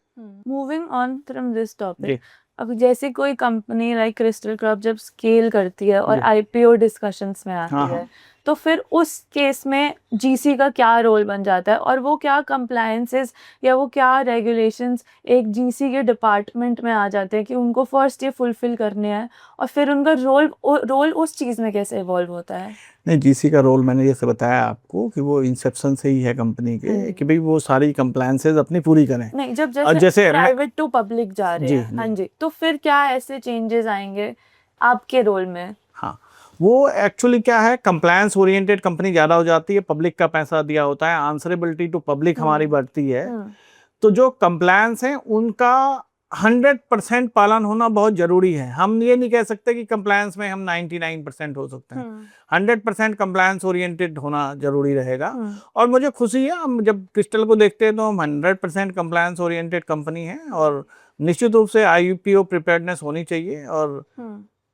Moving on from this topic, अब जैसे कोई कंपनी लाइक क्रिस्टल क्रॉप जब स्केल करती है और आईपीओ डिस्कशंस में आती है, तो फिर उस केस में जीसी का क्या रोल बन जाता है और वो क्या कंप्लायंसेस या वो क्या रेगुलेशंस एक जीसी के डिपार्टमेंट में आ जाते हैं कि उनको फर्स्ट ये फुलफिल करने हैं, और फिर उनका रोल उस चीज़ में कैसे इवॉल्व होता है? नहीं, जीसी का रोल मैंने जैसे बताया आपको कि वो इंसेप्शन से ही है कंपनी के, कि भाई वो सारी कंप्लायंसेस अपनी पूरी करें। नहीं, जब जैसे प्राइवेट टू पब्लिक जा रहे हैं, हाँ जी, तो फिर क्या ऐसे चेंजेस आएंगे आपके रोल में? हाँ, वो एक्चुअली क्या है, कंप्लायंस ओरिएंटेड कंपनी ज़्यादा हो जाती है, पब्लिक का पैसा दिया होता है, आंसरेबिलिटी टू पब्लिक हमारी बढ़ती है। तो जो कंप्लायंस हैं उनका 100% पालन होना बहुत जरूरी है। हम ये नहीं कह सकते कि कंप्लायंस में हम 99% हो सकते हैं। 100% कंप्लायंस ओरिएंटेड होना जरूरी रहेगा। और मुझे खुशी है, हम जब क्रिस्टल को देखते हैं तो हम 100% कंप्लायंस ओरिएंटेड कंपनी है और निश्चित रूप से आईपीओ प्रिपेयर्डनेस होनी चाहिए। और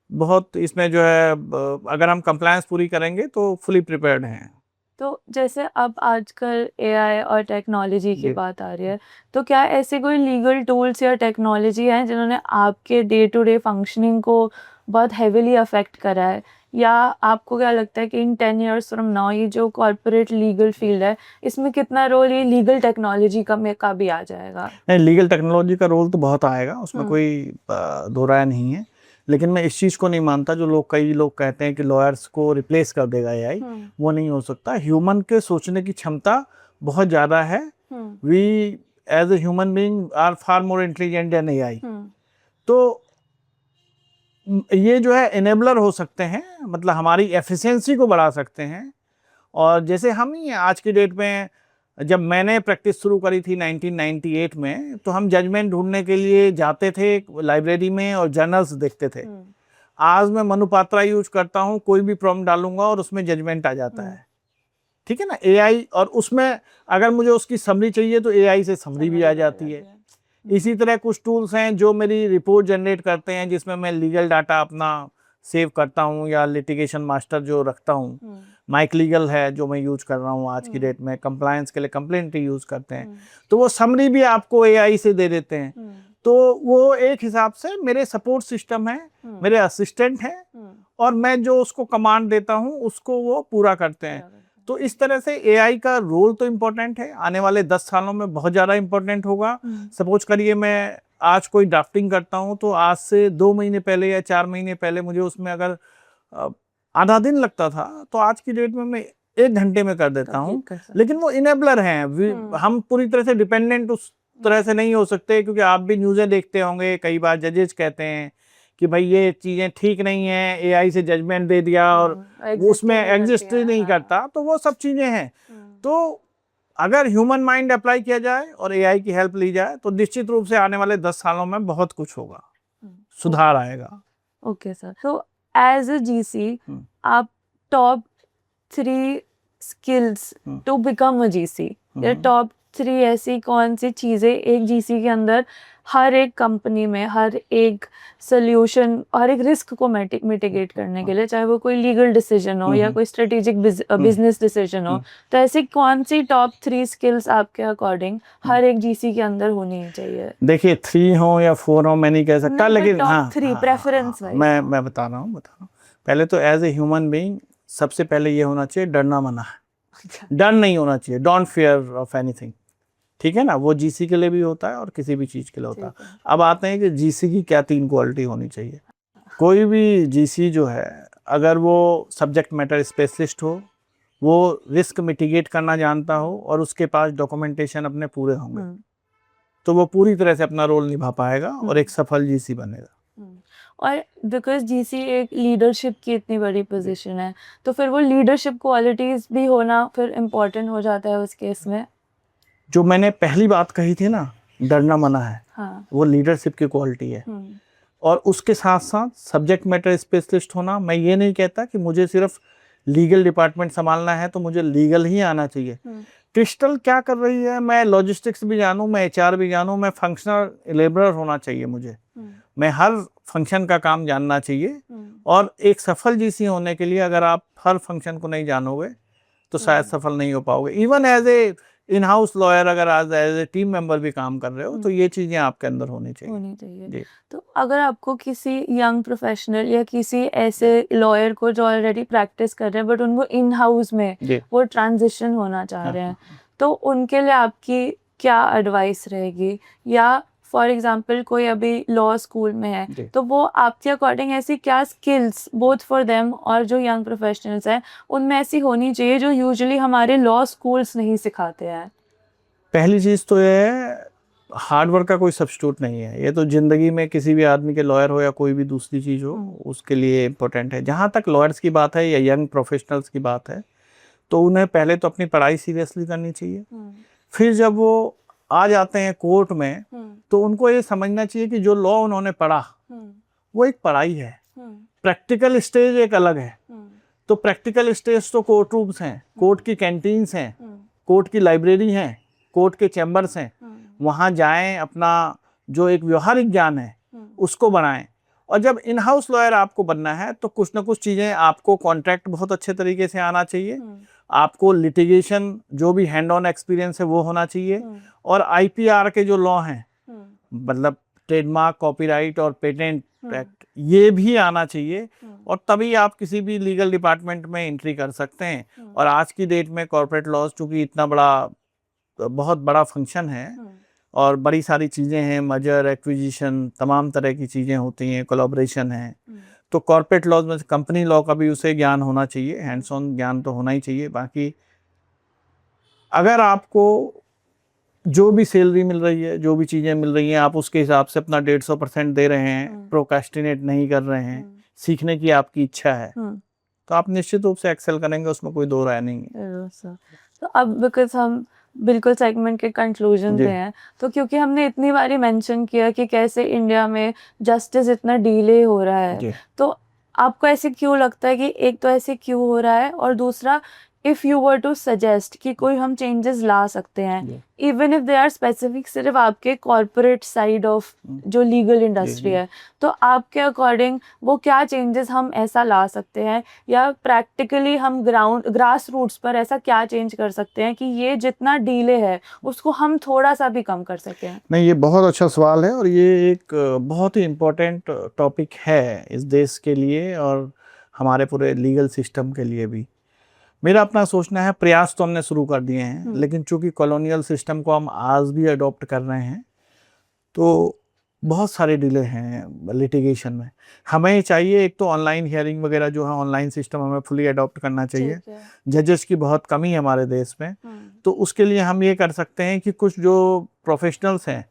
बहुत इसमें जो है, अगर हम कंप्लायंस पूरी करेंगे तो फुली प्रिपेयर्ड हैं। तो जैसे अब आजकल एआई और टेक्नोलॉजी की बात आ रही है, तो क्या ऐसे कोई लीगल टूल्स या टेक्नोलॉजी हैं जिन्होंने आपके डे टू डे फंक्शनिंग को बहुत हेविली अफेक्ट करा है? या आपको क्या लगता है कि इन 10 years फ्रॉम नाउ ये जो कॉर्पोरेट लीगल फील्ड है, इसमें कितना रोल ये लीगल टेक्नोलॉजी का भी आ जाएगा? नहीं, लीगल टेक्नोलॉजी का रोल तो बहुत आएगा, उसमें कोई दो राय नहीं है। लेकिन मैं इस चीज़ को नहीं मानता जो कई लोग कहते हैं कि लॉयर्स को रिप्लेस कर देगा एआई। वो नहीं हो सकता। ह्यूमन के सोचने की क्षमता बहुत ज़्यादा है। We as a human being are far more intelligent than AI. तो ये जो है इनेबलर हो सकते हैं, मतलब हमारी एफिशिएंसी को बढ़ा सकते हैं। और जैसे हम ही आज की डेट में, जब मैंने प्रैक्टिस शुरू करी थी 1998 में, तो हम जजमेंट ढूंढने के लिए जाते थे लाइब्रेरी में और जर्नल्स देखते थे। आज मैं मनुपात्रा यूज करता हूँ, कोई भी प्रॉम्प्ट डालूंगा और उसमें जजमेंट आ जाता है। ठीक है ना, एआई। और उसमें अगर मुझे उसकी समरी चाहिए तो एआई से समरी भी आ जाती है। इसी तरह कुछ टूल्स हैं जो मेरी रिपोर्ट जनरेट करते हैं, जिसमें मैं लीगल डाटा अपना सेव करता हूँ या लिटिगेशन मास्टर जो रखता हूँ। माइक लीगल है जो मैं यूज कर रहा हूँ आज की डेट में, कंप्लायंस के लिए कंप्लेंट यूज करते हैं। तो वो समरी भी आपको एआई से दे देते हैं। तो वो एक हिसाब से मेरे सपोर्ट सिस्टम है, मेरे असिस्टेंट हैं, और मैं जो उसको कमांड देता हूँ उसको वो पूरा करते हैं। तो इस तरह से एआई का रोल तो इम्पोर्टेंट है, आने वाले 10 सालों में बहुत ज़्यादा इम्पोर्टेंट होगा। सपोज करिए मैं आज कोई ड्राफ्टिंग करता हूँ, तो आज से 2 महीने पहले या 4 महीने पहले मुझे उसमें अगर आधा दिन लगता था, तो आज की डेट में मैं 1 घंटे में कर देता हूँ। लेकिन वो इनेबलर हैं, हम पूरी तरह से डिपेंडेंट उस तरह से नहीं हो सकते, क्योंकि आप भी न्यूज़ें देखते होंगे, कई बार जजेस कहते हैं कि भाई ये चीज़ें ठीक नहीं है, एआई से जजमेंट दे दिया और वो उसमें एग्जिस्ट ही नहीं करता, तो वो सब चीज़ें हैं। तो अगर ह्यूमन माइंड अप्लाई किया जाए और एआई की हेल्प ली जाए तो निश्चित रूप से आने वाले 10 सालों में बहुत कुछ होगा, सुधार आएगा। ओके सर, तो एज अ जीसी आप top 3 skills to become a GC, या टॉप 3 ऐसी कौन सी चीज़ें एक जीसी के अंदर हर एक कंपनी में, हर एक सोल्यूशन, हर एक रिस्क को मिटिगेट करने के लिए, चाहे वो कोई लीगल डिसीजन हो या कोई स्ट्रेटेजिक बिजनेस डिसीजन हो, तो ऐसी कौन सी टॉप 3 स्किल्स आपके अकॉर्डिंग हर एक जीसी के अंदर होनी चाहिए? देखिए 3 हो या 4 हो मैं नहीं कह सकता, लेकिन टॉप 3 प्रेफरेंस वाइज मैं बता रहा हूँ। पहले तो एज ए ह्यूमन बीइंग सबसे पहले ये होना चाहिए, डरना मना है। डर नहीं होना चाहिए, डोंट फियर ऑफ एनीथिंग, ठीक है ना। वो जीसी के लिए भी होता है और किसी भी चीज़ के लिए होता है। अब आते हैं कि जीसी की क्या 3 क्वालिटी होनी चाहिए। कोई भी जीसी जो है, अगर वो सब्जेक्ट मैटर स्पेशलिस्ट हो, वो रिस्क मिटिगेट करना जानता हो और उसके पास डॉक्यूमेंटेशन अपने पूरे होंगे, तो वो पूरी तरह से अपना रोल निभा पाएगा और एक सफल जीसी बनेगा। और बिकॉज जीसी एक लीडरशिप की इतनी बड़ी पोजीशन है, तो फिर वो लीडरशिप क्वालिटीज भी होना फिर इम्पोर्टेंट हो जाता है उस केस में। जो मैंने पहली बात कही थी ना, डरना मना है, हाँ। वो लीडरशिप की क्वालिटी है। और उसके साथ साथ सब्जेक्ट मैटर स्पेशलिस्ट होना। मैं ये नहीं कहता कि मुझे सिर्फ लीगल डिपार्टमेंट संभालना है तो मुझे लीगल ही आना चाहिए। क्रिस्टल क्या कर रही है, मैं लॉजिस्टिक्स भी जानूं, मैं एचआर भी जानूं, मैं फंक्शनल लेबरर होना चाहिए मुझे। मैं हर फंक्शन का काम जानना चाहिए। और एक सफल जीसी होने के लिए अगर आप हर फंक्शन को नहीं जानोगे तो शायद सफल नहीं हो पाओगे। Even as a in house lawyer, अगर आज एज ए टीम मेंबर भी काम कर रहे हो तो ये चीजें आपके अंदर होनी चाहिए। तो अगर आपको किसी यंग प्रोफेशनल या किसी ऐसे लॉयर को जो ऑलरेडी प्रैक्टिस कर रहे हैं बट उनको इन हाउस में वो ट्रांजिशन होना चाह रहे हैं, तो उनके लिए आपकी क्या एडवाइस रहेगी? या फॉर एग्जाम्पल कोई अभी लॉ स्कूल में है, तो वो आपके अकॉर्डिंग ऐसी क्या स्किल्स बोथ फॉर देम और जो यंग प्रोफेशनल्स हैं उनमें ऐसी होनी चाहिए जो यूजुअली हमारे लॉ स्कूल्स नहीं सिखाते हैं? पहली चीज़ तो ये है, हार्डवर्क का कोई सब्स्टिट्यूट नहीं है। ये तो ज़िंदगी में किसी भी आदमी के, लॉयर हो या कोई भी दूसरी चीज़ हो, उसके लिए इम्पोर्टेंट है। जहाँ तक लॉयर्स की बात है या यंग प्रोफेशनल्स की बात है, तो उन्हें पहले तो अपनी पढ़ाई सीरियसली करनी चाहिए। फिर जब वो आ जाते हैं कोर्ट में तो उनको ये समझना चाहिए कि जो लॉ उन्होंने पढ़ा वो एक पढ़ाई है, प्रैक्टिकल स्टेज एक अलग है। तो प्रैक्टिकल स्टेज तो कोर्ट रूम्स हैं, कोर्ट की कैंटीन्स हैं, कोर्ट की लाइब्रेरी हैं, कोर्ट के चैम्बर्स हैं। वहाँ जाएं, अपना जो एक व्यवहारिक ज्ञान है उसको बढ़ाएं। और जब इन हाउस लॉयर आपको बनना है तो कुछ ना कुछ चीज़ें, आपको कॉन्ट्रैक्ट बहुत अच्छे तरीके से आना चाहिए, आपको लिटिगेशन जो भी हैंड ऑन एक्सपीरियंस है वो होना चाहिए, और आईपीआर के जो लॉ हैं, मतलब ट्रेडमार्क, कॉपीराइट और पेटेंट एक्ट, ये भी आना चाहिए। और तभी आप किसी भी लीगल डिपार्टमेंट में एंट्री कर सकते हैं। और आज की डेट में कॉर्पोरेट लॉज चूंकि इतना बड़ा, बहुत बड़ा फंक्शन है और बड़ी सारी चीज़ें हैं, मर्जर, एक्विजिशन, तमाम तरह की चीज़ें होती हैं, कोलैबोरेशन है, तो कॉर्पोरेट लॉज में कंपनी लॉ का भी उसे ज्ञान होना चाहिए, हैंड्स ऑन ज्ञान तो होना ही चाहिए। बाकी अगर आपको जो भी सैलरी मिल रही है, जो भी चीज़ें मिल रही हैं, आप उसके हिसाब से अपना 150% दे रहे हैं, प्रोक्रेस्टिनेट नहीं कर रहे हैं, सीखने की आपकी इच्छा है, तो आप निश्चित रूप से एक्सेल करेंगे, उसमें कोई दो राय नहीं है। तो अब बिकॉज हम बिल्कुल सेगमेंट के कंक्लूजन पे हैं, तो क्योंकि हमने इतनी बारी मेंशन किया कि कैसे इंडिया में जस्टिस इतना डिले हो रहा है, तो आपको ऐसे क्यों लगता है कि एक तो ऐसे क्यों हो रहा है, और दूसरा if you were to suggest कि कोई हम चेंजेस ला सकते हैं, even if they are specific सिर्फ आपके कॉर्पोरेट साइड ऑफ जो लीगल इंडस्ट्री है, तो आपके अकॉर्डिंग वो क्या चेंजेस हम ऐसा ला सकते हैं, या प्रैक्टिकली हम ग्रास रूट्स पर ऐसा क्या चेंज कर सकते हैं कि ये जितना डिले है उसको हम थोड़ा सा भी कम कर सकें? नहीं, ये बहुत अच्छा सवाल है और ये एक बहुत ही इम्पोर्टेंट टॉपिक है इस देश के लिए और हमारे पूरे लीगल सिस्टम के लिए भी। मेरा अपना सोचना है, प्रयास तो हमने शुरू कर दिए हैं, लेकिन चूंकि कॉलोनियल सिस्टम को हम आज भी अडॉप्ट कर रहे हैं, तो बहुत सारे डिले हैं लिटिगेशन में। हमें चाहिए एक तो ऑनलाइन हियरिंग वगैरह जो है, ऑनलाइन सिस्टम हमें फुली अडॉप्ट करना चाहिए। ठीक है। जजेस की बहुत कमी है हमारे देश में, तो उसके लिए हम ये कर सकते हैं कि कुछ जो प्रोफेशनल्स हैं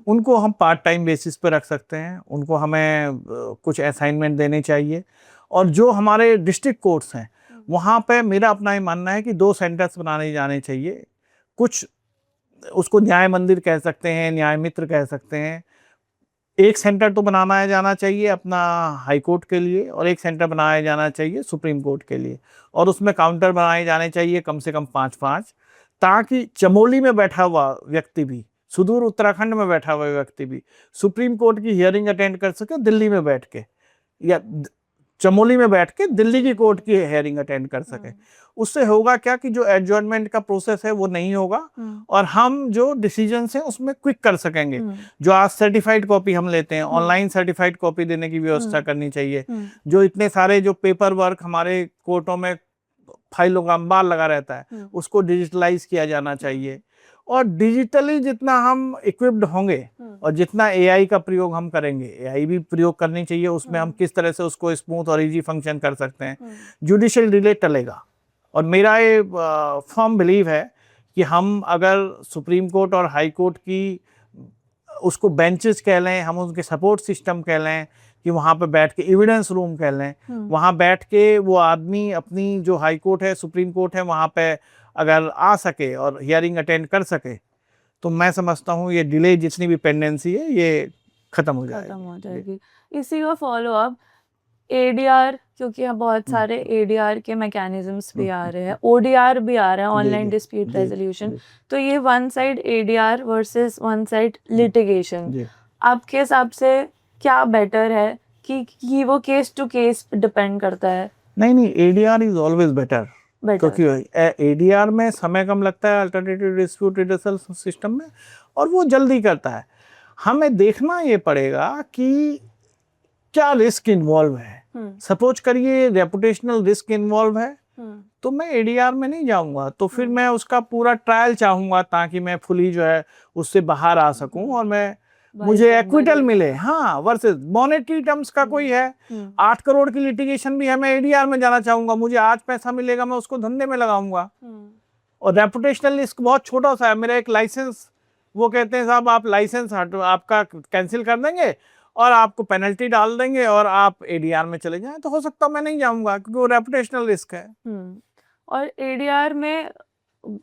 उनको हम पार्ट टाइम बेसिस पे रख सकते हैं, उनको हमें कुछ असाइनमेंट देने चाहिए। और जो हमारे डिस्ट्रिक्ट कोर्ट्स हैं वहाँ पे मेरा अपना ये मानना है कि 2 सेंटर्स बनाने जाने चाहिए। कुछ उसको न्याय मंदिर कह सकते हैं, न्याय मित्र कह सकते हैं। एक सेंटर तो बनाया जाना चाहिए अपना हाई कोर्ट के लिए, और एक सेंटर बनाया जाना चाहिए सुप्रीम कोर्ट के लिए, और उसमें काउंटर बनाए जाने चाहिए कम से कम 5-5, ताकि चमोली में बैठा हुआ व्यक्ति भी, सुदूर उत्तराखंड में बैठा हुआ व्यक्ति भी सुप्रीम कोर्ट की हियरिंग अटेंड कर सके दिल्ली में बैठ के, या चमोली में बैठ के दिल्ली की कोर्ट की हियरिंग अटेंड कर सके। उससे होगा क्या कि जो एडजॉर्नमेंट का प्रोसेस है वो नहीं होगा, और हम जो डिसीजंस हैं उसमें क्विक कर सकेंगे। जो आज सर्टिफाइड कॉपी हम लेते हैं, ऑनलाइन सर्टिफाइड कॉपी देने की व्यवस्था करनी चाहिए। जो इतने सारे जो पेपर वर्क हमारे कोर्टों में फाइलों का अंबार लगा रहता है, उसको डिजिटलाइज किया जाना चाहिए। और डिजिटली जितना हम इक्विप्ड होंगे और जितना एआई का प्रयोग हम करेंगे, एआई भी प्रयोग करनी चाहिए उसमें, हम किस तरह से उसको स्मूथ और इजी फंक्शन कर सकते हैं, जुडिशियल डिले टलेगा। और मेरा ये फर्म बिलीव है कि हम अगर सुप्रीम कोर्ट और हाई कोर्ट की उसको बेंचेस कह लें, हम उनके सपोर्ट सिस्टम कह लें, कि वहाँ पे बैठ के एविडेंस रूम कह लें, वहाँ बैठ के वो आदमी अपनी जो हाई कोर्ट है, सुप्रीम कोर्ट है, वहाँ पे अगर आ सके और हियरिंग अटेंड कर सके, तो मैं समझता हूँ ये डिले जितनी भी पेंडेंसी है ये खत्म हो जाएगी। इसी का फॉलो अप एडीआर, क्योंकि यहाँ बहुत सारे एडीआर के मैकेनिज्म्स भी आ रहे हैं, ओडीआर भी आ रहा है, ऑनलाइन डिस्प्यूट रेजोल्यूशन। तो ये one side ADR versus one side litigation, आपके हिसाब से क्या बेटर है कि वो केस टू केस डिपेंड करता है? नहीं, एडीआर इज ऑलवेज बेटर, क्योंकि एडीआर में समय कम लगता है अल्टरनेटिव डिस्प्यूट रिड्यूसल सिस्टम में, और वो जल्दी करता है। हमें देखना ये पड़ेगा कि क्या रिस्क इन्वॉल्व है। सपोज करिए रेपुटेशनल रिस्क इन्वॉल्व है, तो मैं एडीआर में नहीं जाऊंगा, तो फिर मैं उसका पूरा ट्रायल चाहूंगा ताकि मैं फुली जो है उससे बाहर आ सकूं और मुझे एक्विटल मिले। हाँ, वर्सेस मॉनेटरी टर्म्स का कोई है 8 करोड़ की लिटिगेशन भी है, मैं एडीआर में जाना चाहूंगा, मुझे आज पैसा मिलेगा, मैं उसको धंधे में लगाऊंगा। और रेपुटेशनल रिस्क बहुत छोटा सा है, मेरा एक लाइसेंस, वो कहते हैं साहब आप लाइसेंस आपका कैंसिल कर देंगे और आपको पेनल्टी डाल देंगे और आप एडीआर में चले जाएं, तो हो सकता है मैं नहीं जाऊंगा क्योंकि वो रेपुटेशनल रिस्क है। और एडीआर में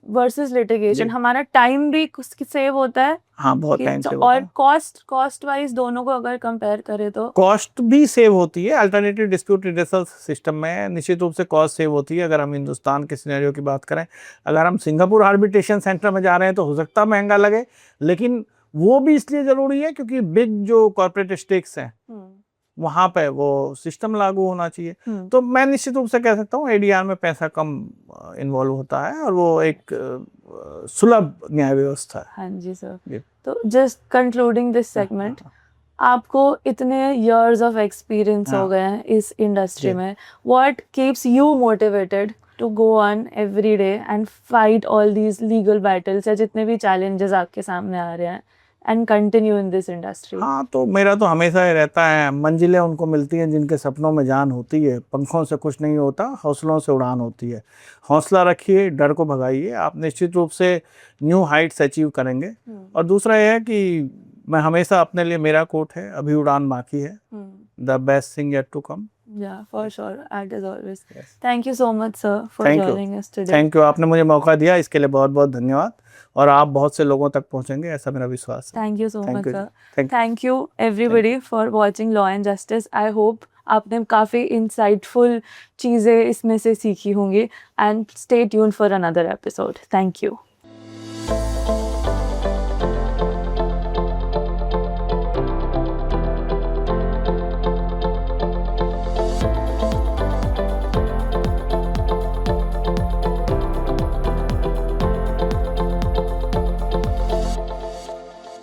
वर्सेस लिटिगेशन हमारा टाइम भी सेव होता है। हाँ, बहुत टाइम सेव होता है। और कॉस्ट वाइज दोनों को अगर कंपेयर करें तो कॉस्ट भी सेव होती है। अल्टरनेटिव डिस्प्यूट रिड्यूसल सिस्टम में निश्चित रूप से कॉस्ट सेव होती है। अगर हम हिंदुस्तान के सिनेरियो की बात करें, अगर हम सिंगापुर आर्बिट्रेशन सेंटर में जा रहे हैं तो हो सकता है महंगा लगे, लेकिन वो भी इसलिए जरूरी है क्योंकि बिग जो कॉर्पोरेट स्टेक्स हैं वहां पे वो सिस्टम लागू होना चाहिए। तो मैं निश्चित रूप से कह सकता हूँ एडीआर में पैसा कम इन्वॉल्व होता है और वो एक सुलभ न्याय व्यवस्था है। हाँ जी सर। तो जस्ट कंक्लूडिंग दिस सेगमेंट, आपको इतने इयर्स ऑफ एक्सपीरियंस हो गए हैं इस इंडस्ट्री में, what keeps you motivated to go on every day and fight all these legal battles या जितने भी चैलेंजेस आपके सामने आ रहे हैं and continue in this industry? हाँ, तो मेरा तो हमेशा ही रहता है, मंजिलें उनको मिलती हैं जिनके सपनों में जान होती है, पंखों से कुछ नहीं होता, हौसलों से उड़ान होती है। हौसला रखिए, डर को भगाइए, आप निश्चित रूप से न्यू हाइट्स अचीव करेंगे। और दूसरा यह है कि मैं हमेशा अपने लिए, मेरा कोट है, अभी उड़ान बाकी है, the best thing yet to come. Yeah, for sure, as always. Yes. Thank you so much, sir, for joining us today. Thank you, आपने मुझे मौका दिया, इसके लिए बहुत बहुत धन्यवाद। और आप बहुत से लोगों तक पहुंचेंगे ऐसा मेरा विश्वास है। Thank you so much, sir. Thank you everybody for watching Law and Justice. I hope आपने काफ़ी insightful चीज़ें इसमें से सीखी होंगी, and stay tuned for another episode. Thank you.